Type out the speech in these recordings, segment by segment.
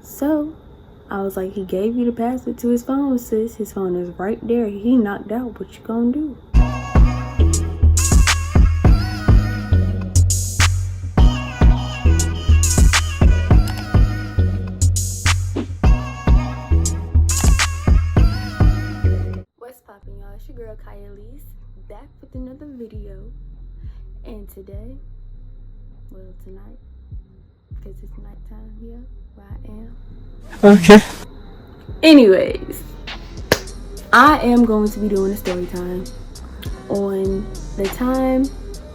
So I was like, he gave you the password to his phone, sis. His phone is right there. He knocked out. What you gonna do? What's poppin', y'all? It's your girl Kaya Elise, back with another video. And today, well, tonight, because it's nighttime here where I am. Okay. Anyways, I am going to be doing a story time on the time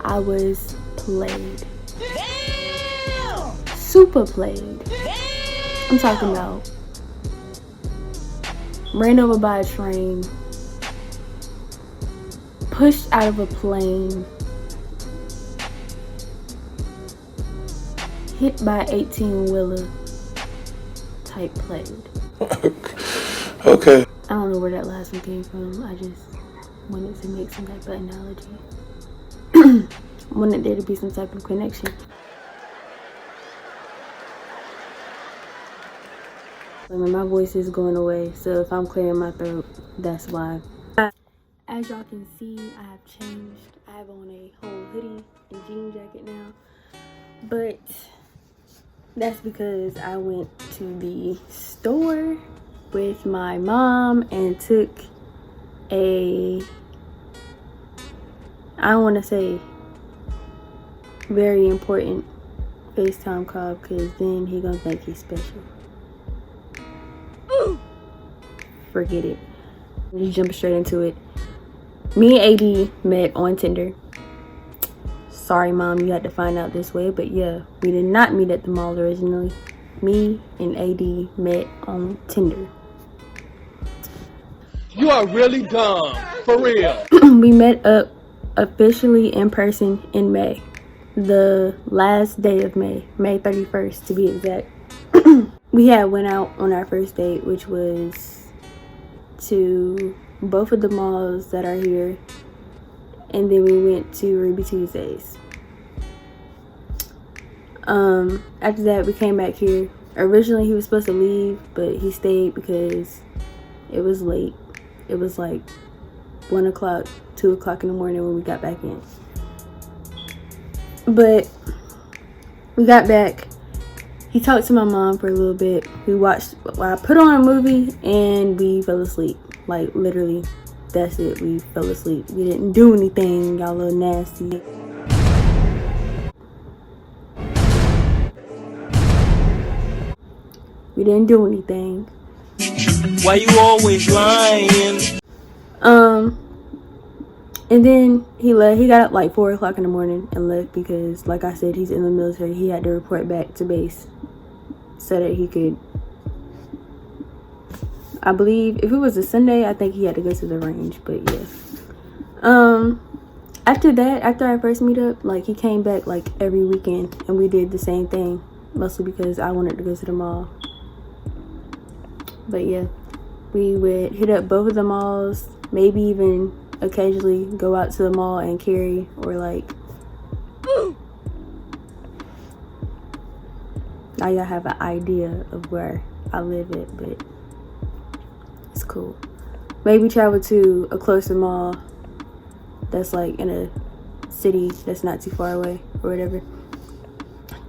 I was played. Damn! Super played. Damn! I'm talking about ran over by a train, pushed out of a plane, hit by 18-wheeler type played. Okay. I don't know where that last one came from. I just wanted to make some type of analogy. Wanted there to be some type of connection. I mean, my voice is going away, so if I'm clearing my throat, that's why. As y'all can see, I have changed. I have on a whole hoodie and jean jacket now. But that's because I went to the store with my mom and took a, I don't want to say very important FaceTime call, because then he gonna think he's special. Forget it. Just jump straight into it. Me and AD met on Tinder. Sorry, mom, you had to find out this way, but yeah, we did not meet at the mall originally. Me and AD met on Tinder. You are really dumb. For real. We met up officially in person in May. The last day of May. May 31st to be exact. We had went out on our first date, which was to both of the malls that are here. And then we went to Ruby Tuesdays. After that, we came back here. Originally, he was supposed to leave, but he stayed because it was late. It was like 1 o'clock, 2 o'clock in the morning when we got back in. But we got back. He talked to my mom for a little bit. I put on a movie and we fell asleep. Like, literally, that's it. We fell asleep. We didn't do anything, y'all little nasty. We didn't do anything. Why you always lying? And then he left. He got up like 4 o'clock in the morning and left because, like I said, he's in the military. He had to report back to base so that he could, I believe, if it was a Sunday, I think he had to go to the range, but yeah. After that, after our first meetup, like, he came back like every weekend and we did the same thing, mostly because I wanted to go to the mall. But yeah, we would hit up both of the malls, maybe even occasionally go out to the mall and carry, or like, now y'all have an idea of where I live at, but it's cool. Maybe travel to a closer mall that's like in a city that's not too far away or whatever.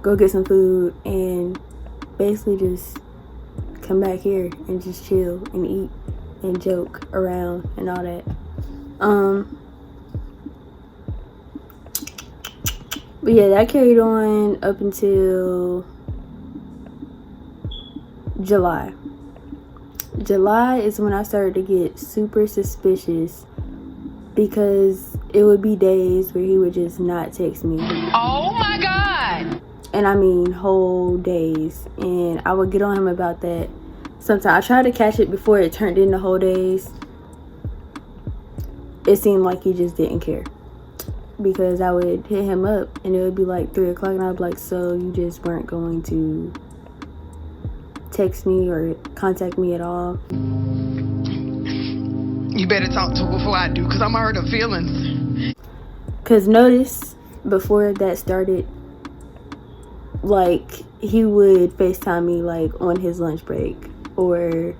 Go get some food and basically just come back here and just chill and eat and joke around and all that. But yeah, that carried on up until July. July is when I started to get super suspicious because it would be days where he would just not text me. Oh my God! And I mean whole days. And I would get on him about that. Sometimes I tried to catch it before it turned into whole days. It seemed like he just didn't care. Because I would hit him up and it would be like 3 o'clock and I'd be like, so you just weren't going to text me or contact me at all? You better talk to her before I do, because I'm hurt her feelings. Because notice, before that started, Like, he would FaceTime me, like, on his lunch break, or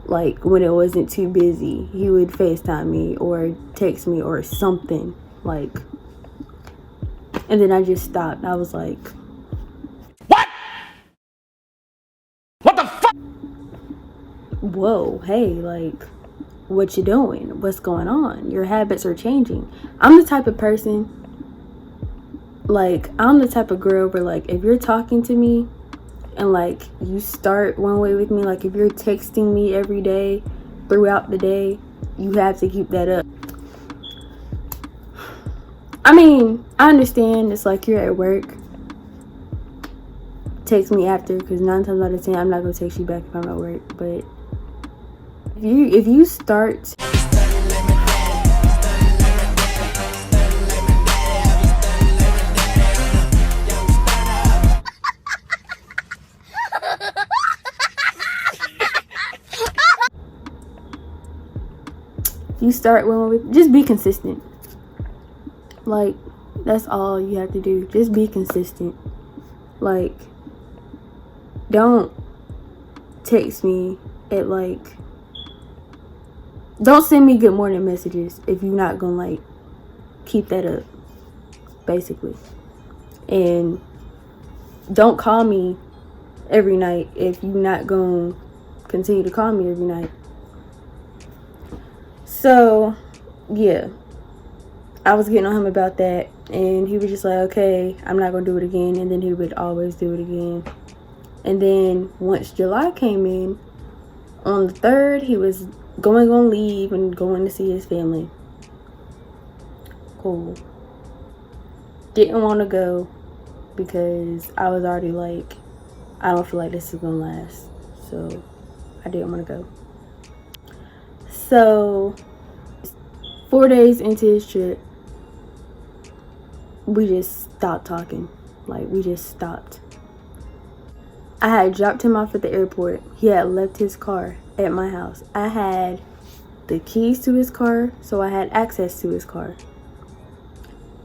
like when it wasn't too busy, he would FaceTime me or text me or something, like, and then I just stopped. I was like, What the fuck? whoa, hey, like, what you doing? What's going on? Your habits are changing. I'm the type of person, like, I'm the type of girl where, like, if you're talking to me and, like, you start one way with me, like, if you're texting me every day throughout the day, you have to keep that up. I mean, I understand it's like you're at work, text me after, because 9 times out of 10 I'm not gonna text you back if I'm at work. But if you start one with, just be consistent. Like, that's all you have to do. Just be consistent. Like, don't text me at, like, don't send me good morning messages if you're not gonna, like, keep that up, basically. And don't call me every night if you're not gonna continue to call me every night. So, yeah, I was getting on him about that, and he was just like, okay, I'm not gonna do it again. And then he would always do it again. And then once July came in, on the 3rd, he was going on leave and going to see his family. Cool. Didn't want to go because I was already like, I don't feel like this is gonna last. So I didn't want to go. So 4 days into his trip, we just stopped talking. Like, we just stopped. I had dropped him off at the airport. He had left his car at my house. I had the keys to his car, so I had access to his car.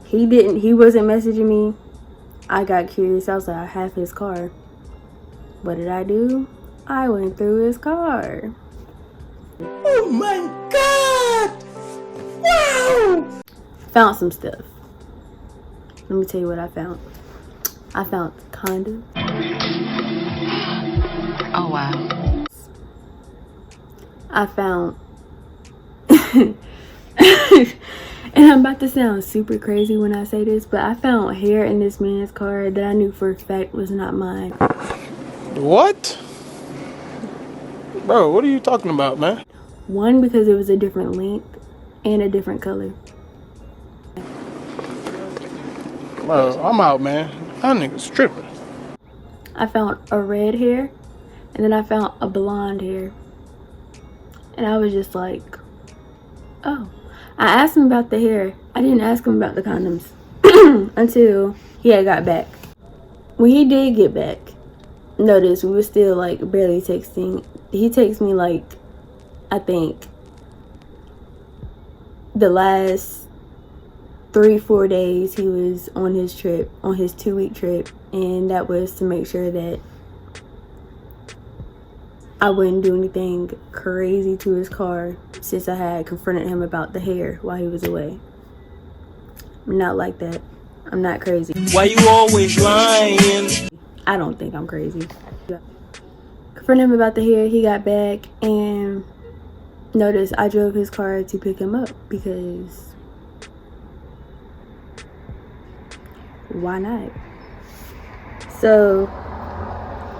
He wasn't messaging me. I got curious. I was like, I have his car. What did I do? I went through his car. Oh my god! Wow! Found some stuff. Let me tell you what I found. I found condoms. Oh, wow. I found, and I'm about to sound super crazy when I say this, but I found hair in this man's car that I knew for a fact was not mine. What? Bro, what are you talking about, man? One, because it was a different length and a different color. Bro, I'm out, man. That nigga's tripping. I found a red hair, and then I found a blonde hair. And I was just like, oh. I asked him about the hair. I didn't ask him about the condoms until he had got back. When he did get back, notice we were still, like, barely texting. He texted me, like, I think the last 3-4 days he was on his trip, on his 2-week trip, and that was to make sure that I wouldn't do anything crazy to his car, since I had confronted him about the hair while he was away. I'm not like that. I'm not crazy. Why you always lying? I don't think I'm crazy. Confronted him about the hair. He got back, and notice I drove his car to pick him up because why not? So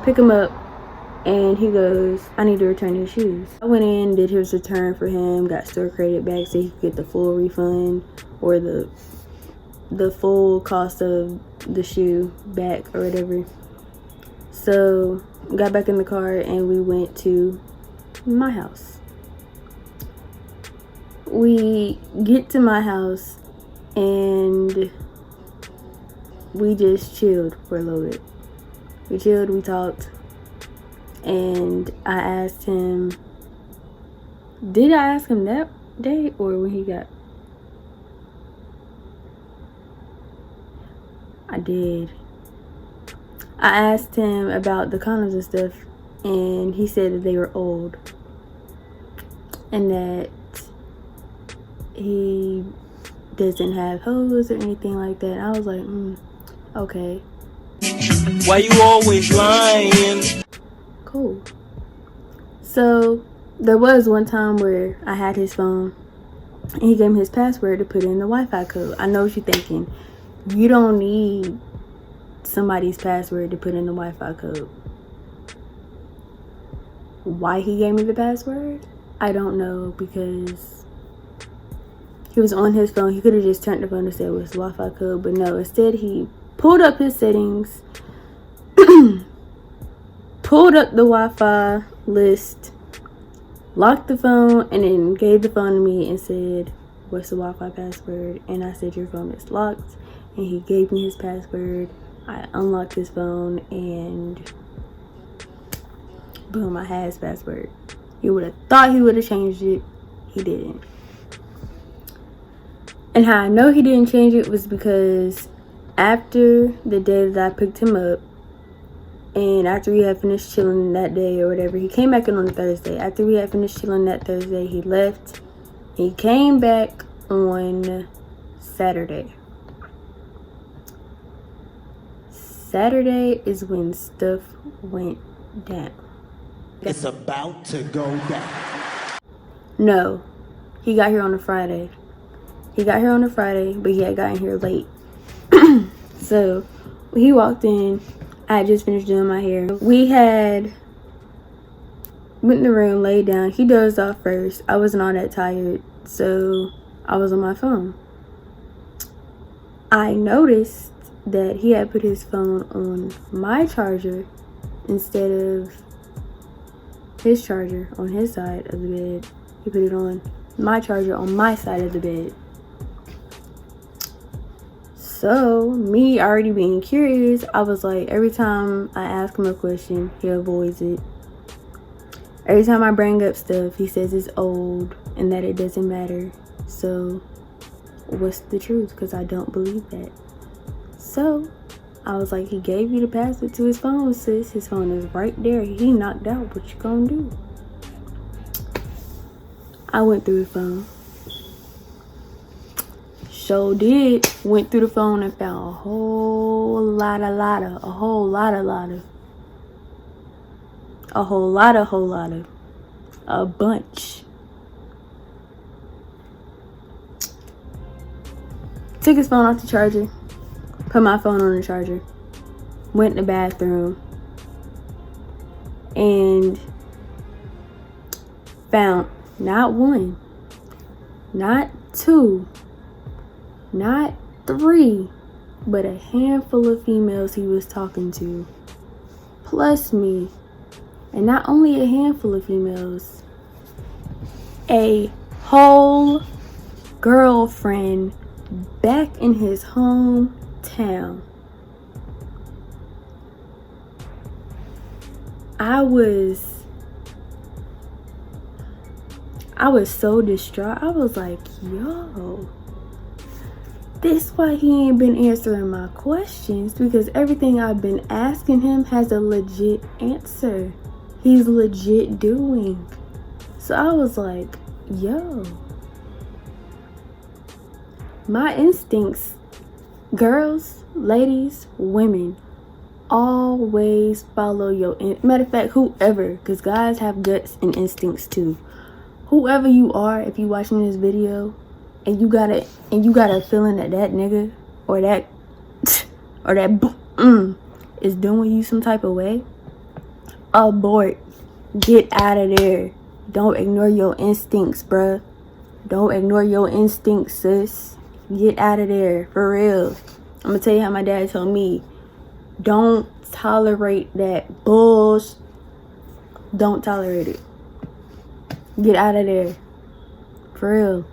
pick him up, and he goes, I need to return his shoes. I went in, did his return for him, got store credit back so he could get the full refund, or the full cost of the shoe back or whatever. So got back in the car and we went to my house. We get to my house and we just chilled for a little bit. We chilled, we talked, and I asked him, did I ask him that day or when he got? I did. I asked him about the condoms and stuff, and he said that they were old and that he doesn't have hoes or anything like that. I was like, okay, Why you always lying? cool. So there was one time where I had his phone and he gave me his password to put in the Wi-Fi code. I know what you're thinking. You don't need somebody's password to put in the Wi-Fi code. Why he gave me the password, I don't know, because he was on his phone. He could have just turned the phone and said it was Wi-Fi code, but no, instead he pulled up his settings, pulled up the Wi-Fi list, locked the phone, and then gave the phone to me and said, what's the Wi-Fi password? And I said, your phone is locked. And he gave me his password. I unlocked his phone, and boom, I had his password. He would have thought he would have changed it. He didn't. And how I know he didn't change it was because after the day that I picked him up, and after we had finished chilling that day or whatever, he came back in on a Thursday. After we had finished chilling that Thursday, he left. He came back on Saturday. Saturday is when stuff went down. It's about to go down. No, he got here on a Friday. He got here on a Friday, but he had gotten here late. So when he walked in, I had just finished doing my hair. We had went in the room, laid down. He dozed off first. I wasn't all that tired, so I was on my phone. I noticed that he had put his phone on my charger instead of his charger on his side of the bed. He put it on my charger on my side of the bed. So me already being curious, I was like, every time I ask him a question, he avoids it. Every time I bring up stuff, he says it's old and that it doesn't matter. So what's the truth? Because I don't believe that. So I was like, he gave you the password to his phone, sis. His phone is right there. He knocked out. What you gonna do? I went through the phone. Sure did. Went through the phone and found a whole lot of, a bunch. Took his phone off the charger. Put my phone on the charger. Went in the bathroom. And found not one, not two, not three, but a handful of females he was talking to, plus me. And not only a handful of females, a whole girlfriend back in his hometown. I was so distraught. I was like, yo, this why he ain't been answering my questions, because everything I've been asking him has a legit answer. He's legit doing. So I was like, yo, my instincts, girls, ladies, women, always follow your matter of fact, whoever, because guys have guts and instincts too. Whoever you are, if you watching this video and you got a feeling that that nigga or that is doing you some type of way, abort. Get out of there. Don't ignore your instincts, bruh. Don't ignore your instincts, sis. Get out of there, for real. I'm gonna tell you how my dad told me. Don't tolerate that bullshit. Don't tolerate it. Get out of there, for real.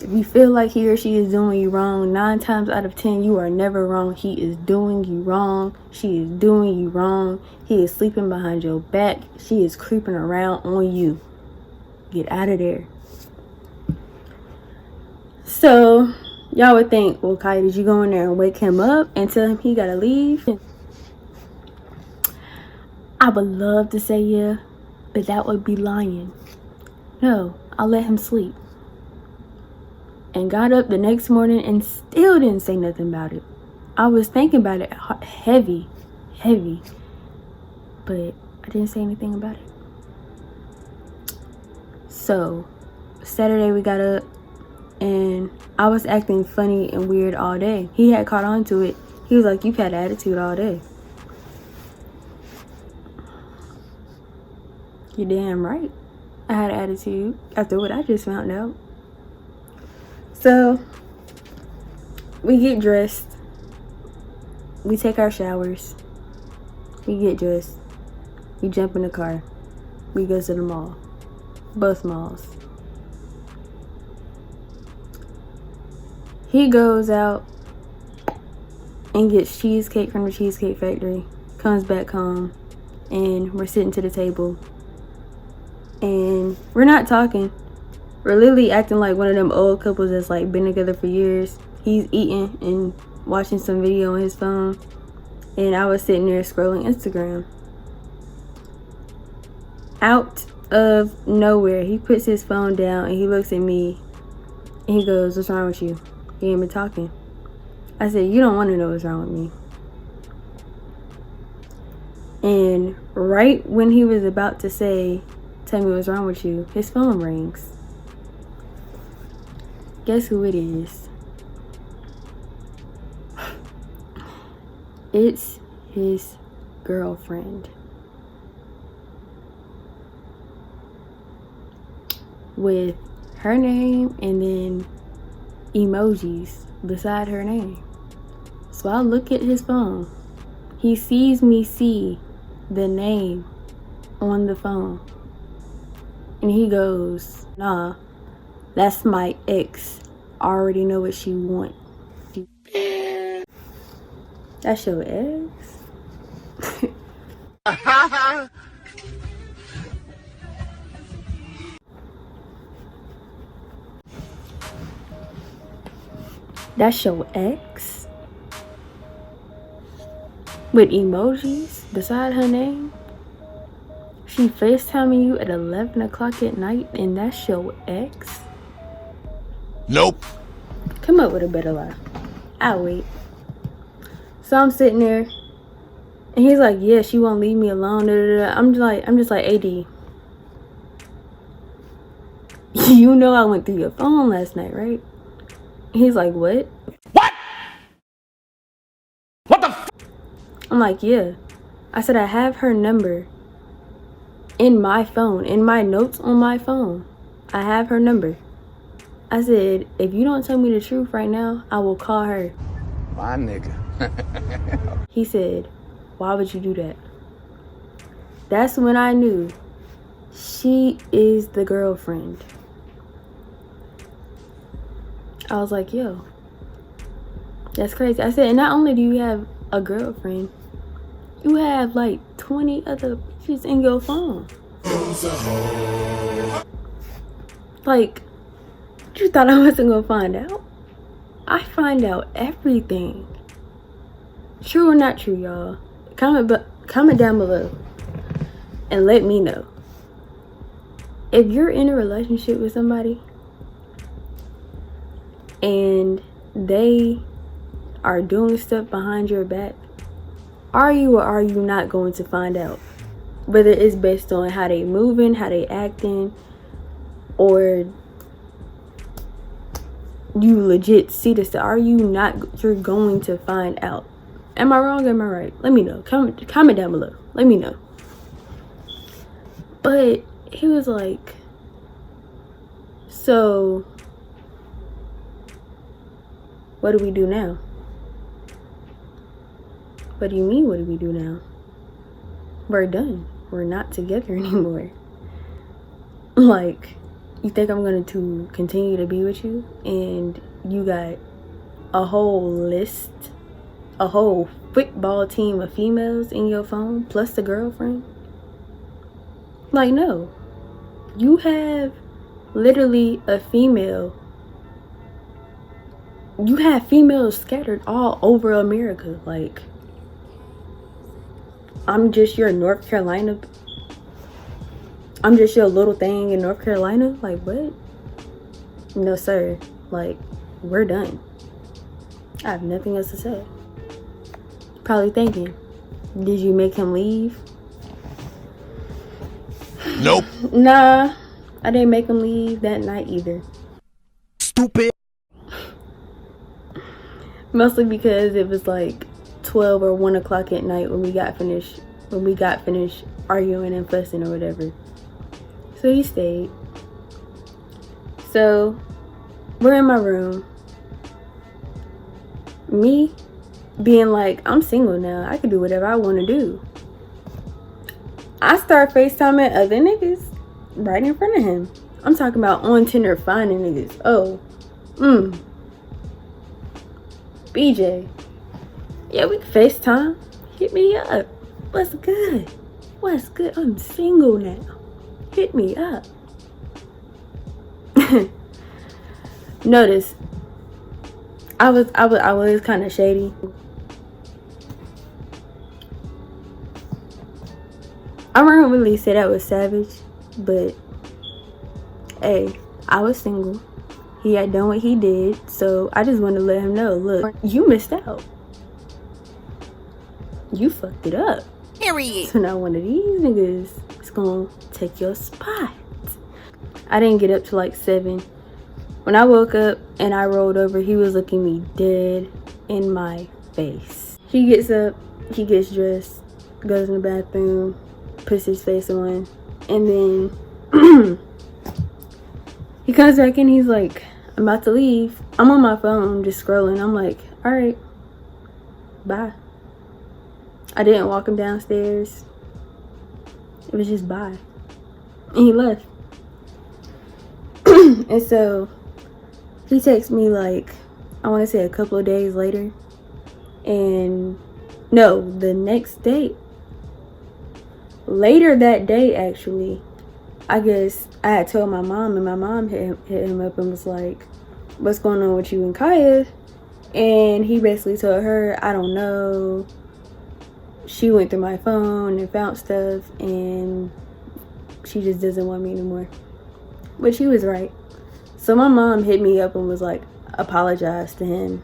If you feel like he or she is doing you wrong, 9 times out of 10 you are never wrong. He is doing you wrong. She is doing you wrong. He is sleeping behind your back. She is creeping around on you. Get out of there. So y'all would think, well, Kai, did you go in there and wake him up and tell him he gotta leave? I would love to say yeah, but that would be lying. No, I let him sleep. And got up the next morning and still didn't say nothing about it. I was thinking about it heavy, but I didn't say anything about it. So, Saturday we got up and I was acting funny and weird all day. He had caught on to it. He was like, "You've had attitude all day." You're damn right. I had attitude after what I just found out. So, we get dressed. We take our showers. We get dressed. We jump in the car. We go to the mall. Both malls. He goes out and gets cheesecake from the Cheesecake Factory. Comes back home. And we're sitting to the table. And we're not talking. We're literally acting like one of them old couples that's like been together for years. He's eating and watching some video on his phone. And I was sitting there scrolling Instagram. Out of nowhere, he puts his phone down and he looks at me. And he goes, "What's wrong with you? You ain't been talking." I said, "You don't want to know what's wrong with me." And right when he was about to say, "Tell me what's wrong with you," his phone rings. Guess who it is? It's his girlfriend. With her name and then emojis beside her name. So I look at his phone. He sees me see the name on the phone. And he goes, "Nah, that's my ex. I already know what she want." That's your ex? That's your ex? With emojis beside her name? She FaceTiming you at 11 o'clock at night and that's your ex? Nope. Come up with a better lie. I'll wait. So I'm sitting there and he's like, "Yeah, she won't leave me alone." I'm just like, "AD, you know I went through your phone last night, right?" He's like, "What?" What? What the f? I'm like, "Yeah." I said, "I have her number in my phone, in my notes on my phone. I have her number." I said, "If you don't tell me the truth right now, I will call her." My nigga. He said, "Why would you do that?" That's when I knew she is the girlfriend. I was like, "Yo, that's crazy." I said, "And not only do you have a girlfriend, you have like 20 other bitches in your phone." Like, you thought I wasn't gonna find out? I find out everything. True or not true, y'all? Comment down below and let me know. If you're in a relationship with somebody and they are doing stuff behind your back, are you or are you not going to find out? Whether it's based on how they moving, how they acting, or you legit see this, are you not, you're going to find out? Am I wrong? Am I right? Let me know. Comment down below. Let me know. But he was like, "So what do we do now?" "What do you mean, what do we do now? We're done. We're not together anymore." Like, you think I'm going to continue to be with you and you got a whole list, a whole football team of females in your phone plus the girlfriend? Like, no. You have literally a female. You have females scattered all over America. Like, I'm just your North Carolina. I'm just your little thing in North Carolina. Like, what? No, sir. Like, we're done. I have nothing else to say. Probably thinking, did you make him leave? Nope. Nah, I didn't make him leave that night either. Stupid. Mostly because it was like 12 or 1 o'clock at night when we got finished arguing and fussing or whatever. So he stayed. So we're in my room. Me being like, I'm single now. I can do whatever I want to do. I start FaceTiming other niggas right in front of him. I'm talking about on Tinder finding niggas. Oh, BJ. Yeah, we can FaceTime. Hit me up. What's good? What's good? I'm single now. Hit me up. Notice, I was kind of shady. I wouldn't really say that was savage, but hey, I was single. He had done what he did, so I just wanted to let him know, look, you missed out. You fucked it up. Period. So now one of these niggas is gonna take your spot. I didn't get up till like 7. When I woke up and I rolled over, he was looking me dead in my face. He gets up, he gets dressed, goes in the bathroom, puts his face on, and then he comes back in. He's like, I'm about to leave. I'm on my phone just scrolling. I'm like, all right, bye. I didn't walk him downstairs. It was just bye. And he left. And so he texts me like, I want to say a couple of days later. And no, the next day. Later that day, actually, I guess I had told my mom, and my mom hit him up and was like, what's going on with you and Kaya? And he basically told her, I don't know. She went through my phone and found stuff, and she just doesn't want me anymore. But she was right. So my mom hit me up and was like, apologize to him.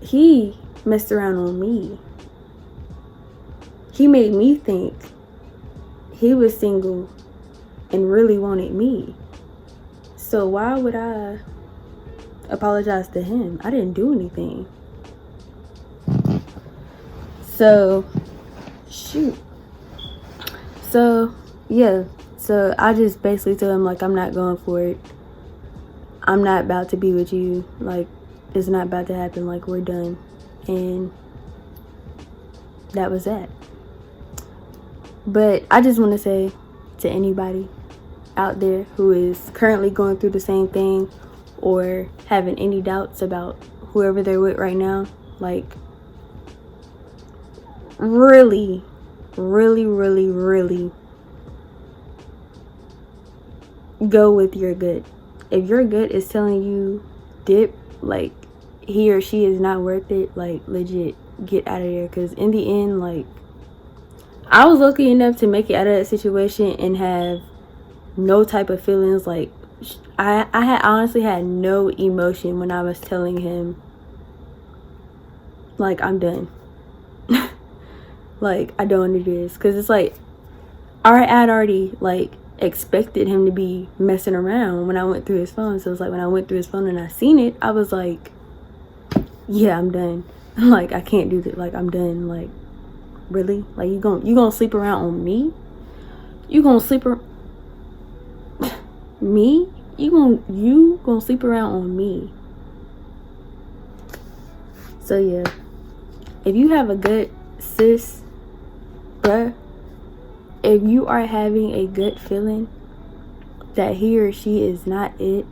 He messed around on me. He made me think he was single and really wanted me. So why would I apologize to him? I didn't do anything. So, shoot. So, yeah. So I just basically told him, like, I'm not going for it. I'm not about to be with you. Like, it's not about to happen. Like, we're done. And that was that. But I just want to say to anybody out there who is currently going through the same thing or having any doubts about whoever they're with right now, like, really, really, really, really go with your gut. If your gut is telling you dip, like, he or she is not worth it, like, legit get out of there. Because in the end, like, I was lucky enough to make it out of that situation and have no type of feelings. Like, I had honestly had no emotion when I was telling him, like, I'm done. Like, I don't want to do this. Because it's like, I had already, like, expected him to be messing around when I went through his phone. So it's like, when I went through his phone and I seen it, I was like, yeah, I'm done. Like, I can't do that. Like, I'm done. Like, really? Like, you gonna sleep around on me? You gonna sleep me? You gonna sleep around on me? So yeah, if you have a gut, sis, bruh, if you are having a gut feeling that he or she is not it,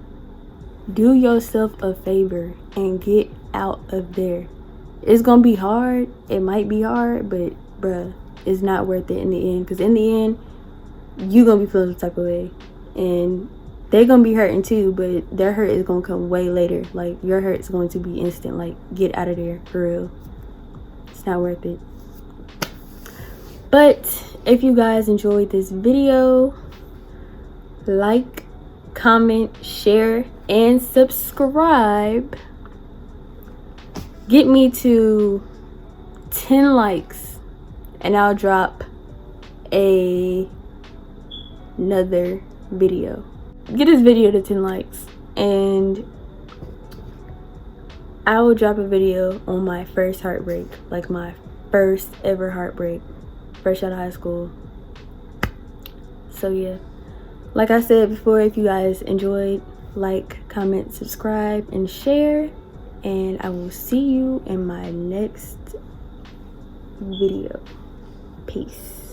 do yourself a favor and get out of there. It's gonna be hard. It might be hard, but bruh, it's not worth it in the end. Because in the end, you gonna be feeling the type of way. And they're gonna be hurting too, but their hurt is gonna come way later. Like, your hurt is going to be instant. Like, get out of there, for real. It's not worth it. But if you guys enjoyed this video, like, comment, share, and subscribe. Get me to 10 likes and I'll drop another video. Get this video to 10 likes and I will drop a video on my first heartbreak, like my first ever heartbreak, fresh out of high school. So yeah, like I said before, if you guys enjoyed, like, comment, subscribe, and share, and I will see you in my next video. Peace.